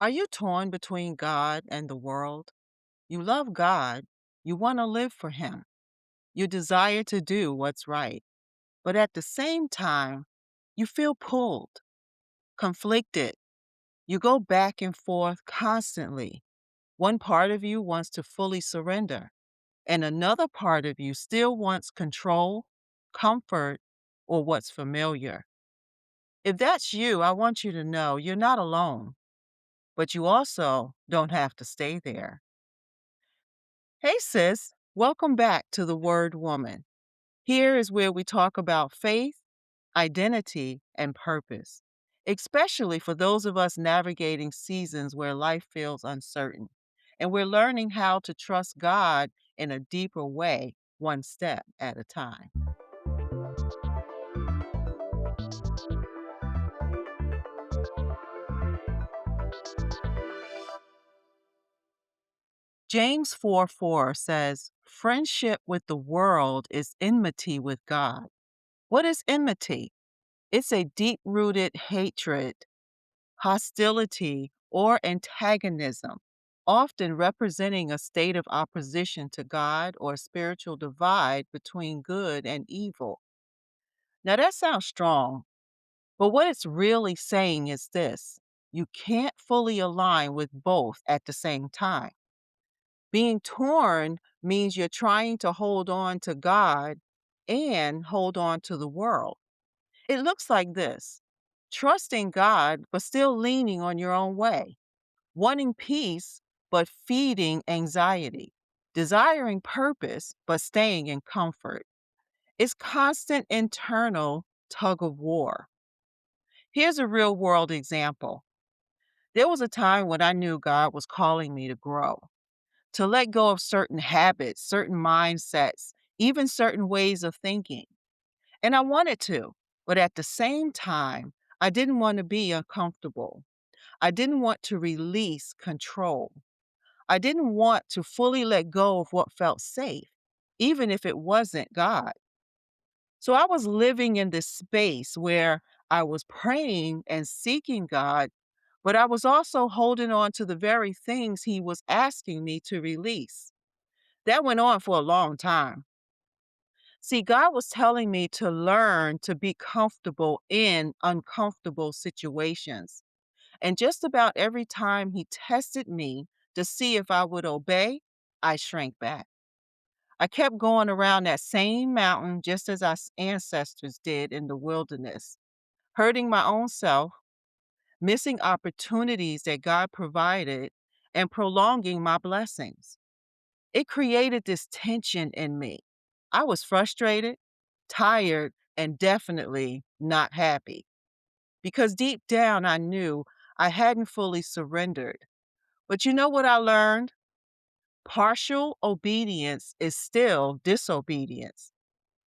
Are you torn between God and the world? You love God. You want to live for Him. You desire to do what's right. But at the same time, you feel pulled, conflicted. You go back and forth constantly. One part of you wants to fully surrender, and another part of you still wants control, comfort, or what's familiar. If that's you, I want you to know you're not alone, but you also don't have to stay there. Hey, sis, welcome back to the Word Woman. Here is where we talk about faith, identity, and purpose, especially for those of us navigating seasons where life feels uncertain. And we're learning how to trust God in a deeper way, one step at a time. James 4:4 says, friendship with the world is enmity with God. What is enmity? It's a deep rooted hatred, hostility, or antagonism, often representing a state of opposition to God or a spiritual divide between good and evil. Now, that sounds strong, but what it's really saying is this: you can't fully align with both at the same time. Being torn means you're trying to hold on to God and hold on to the world. It looks like this: trusting God, but still leaning on your own way, wanting peace, but feeding anxiety, desiring purpose, but staying in comfort. It's constant internal tug of war. Here's a real world example. There was a time when I knew God was calling me to grow, to let go of certain habits, certain mindsets, even certain ways of thinking. And I wanted to, but at the same time, I didn't want to be uncomfortable. I didn't want to release control. I didn't want to fully let go of what felt safe, even if it wasn't God. So I was living in this space where I was praying and seeking God, but I was also holding on to the very things He was asking me to release. That went on for a long time. See, God was telling me to learn to be comfortable in uncomfortable situations. And just about every time He tested me to see if I would obey, I shrank back. I kept going around that same mountain just as our ancestors did in the wilderness, hurting my own self, missing opportunities that God provided, and prolonging my blessings. It created this tension in me. I was frustrated, tired, and definitely not happy because deep down I knew I hadn't fully surrendered. But you know what I learned? Partial obedience is still disobedience.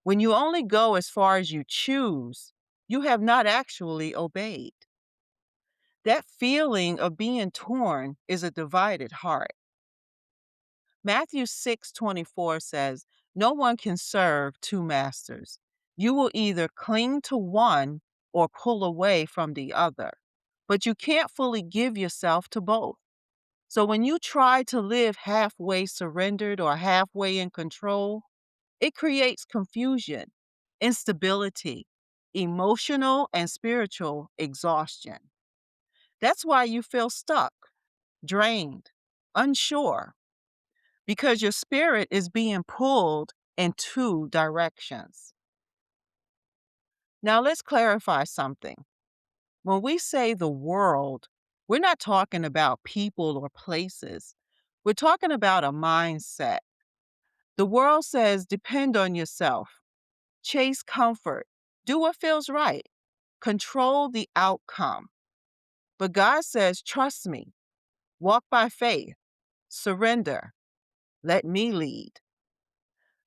When you only go as far as you choose, you have not actually obeyed. That feeling of being torn is a divided heart. Matthew 6:24 says, no one can serve two masters. You will either cling to one or pull away from the other, but you can't fully give yourself to both. So when you try to live halfway surrendered or halfway in control, it creates confusion, instability, emotional and spiritual exhaustion. That's why you feel stuck, drained, unsure, because your spirit is being pulled in two directions. Now, let's clarify something. When we say the world, we're not talking about people or places. We're talking about a mindset. The world says depend on yourself, chase comfort, do what feels right, control the outcome. But God says, trust me, walk by faith, surrender, let me lead.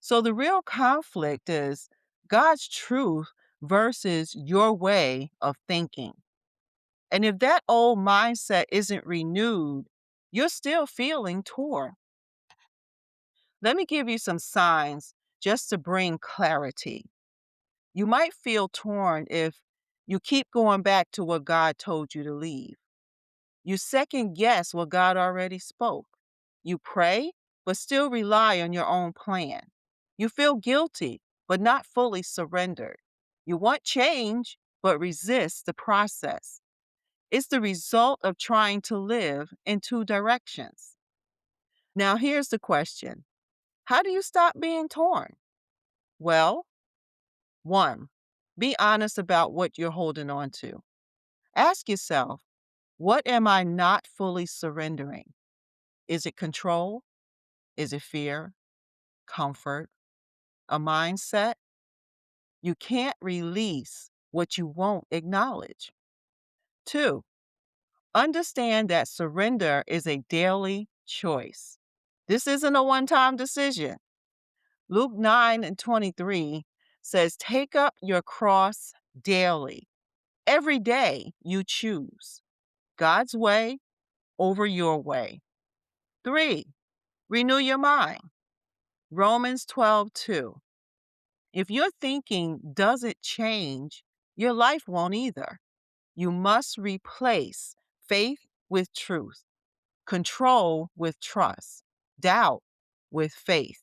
So the real conflict is God's truth versus your way of thinking. And if that old mindset isn't renewed, you're still feeling torn. Let me give you some signs just to bring clarity. You might feel torn if you keep going back to what God told you to leave. You second guess what God already spoke. You pray, but still rely on your own plan. You feel guilty, but not fully surrendered. You want change, but resist the process. It's the result of trying to live in two directions. Now, here's the question: how do you stop being torn? Well, one, be honest about what you're holding on to. Ask yourself, what am I not fully surrendering? Is it control? Is it fear, comfort, a mindset? You can't release what you won't acknowledge. Two, understand that surrender is a daily choice. This isn't a one time decision. Luke 9:23 says, take up your cross daily. Every day you choose God's way over your way. Three, renew your mind. Romans 12:2. If your thinking doesn't change, your life won't either. You must replace faith with truth, control with trust, doubt with faith.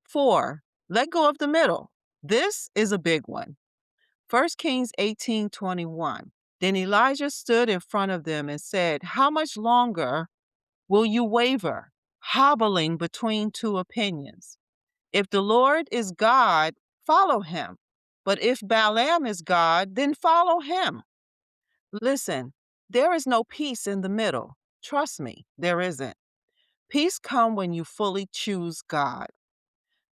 Four, let go of the middle. This is a big one. 1 Kings 18:21. Then Elijah stood in front of them and said, how much longer will you waver, hobbling between two opinions? If the Lord is God, follow him. But if Balaam is God, then follow him. Listen, there is no peace in the middle. Trust me, there isn't. Peace comes when you fully choose God.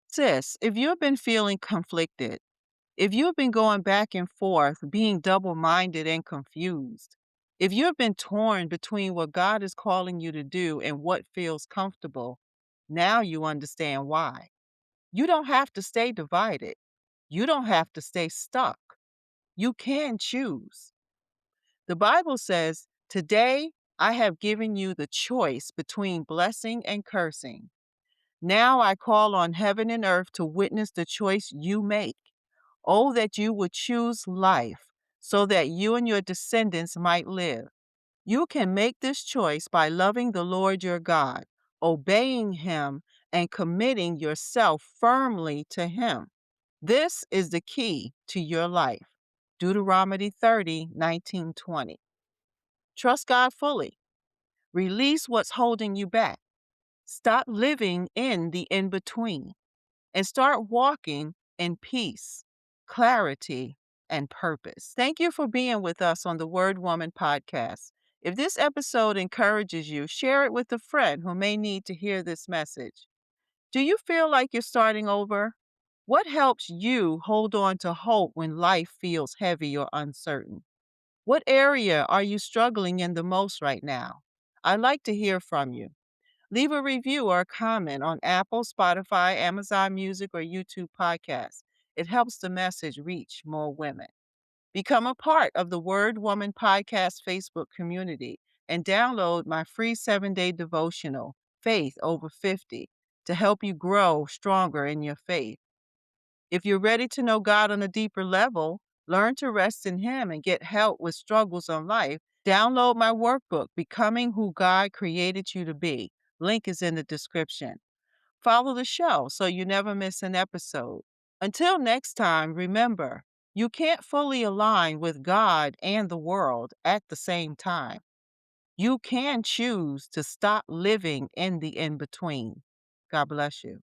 Sis, if you've been feeling conflicted, if you've been going back and forth, being double minded and confused, if you've been torn between what God is calling you to do and what feels comfortable, now you understand why. You don't have to stay divided. You don't have to stay stuck. You can choose. The Bible says, today I have given you the choice between blessing and cursing. Now I call on heaven and earth to witness the choice you make. Oh, that you would choose life so that you and your descendants might live. You can make this choice by loving the Lord your God, obeying him, and committing yourself firmly to him. This is the key to your life. Deuteronomy 30:19-20. Trust God fully. Release what's holding you back. Stop living in the in-between and start walking in peace, clarity, and purpose. Thank you for being with us on the Word Woman podcast. If this episode encourages you, share it with a friend who may need to hear this message. Do you feel like you're starting over? What helps you hold on to hope when life feels heavy or uncertain? What area are you struggling in the most right now? I'd like to hear from you. Leave a review or a comment on Apple, Spotify, Amazon Music, or YouTube podcasts. It helps the message reach more women. Become a part of the Word Woman Podcast Facebook community and download my free 7-day devotional, Faith Over 50, to help you grow stronger in your faith. If you're ready to know God on a deeper level, learn to rest in Him, and get help with struggles on life, download my workbook, Becoming Who God Created You to Be. Link is in the description. Follow the show so you never miss an episode. Until next time, remember, you can't fully align with God and the world at the same time. You can choose to stop living in the in-between. God bless you.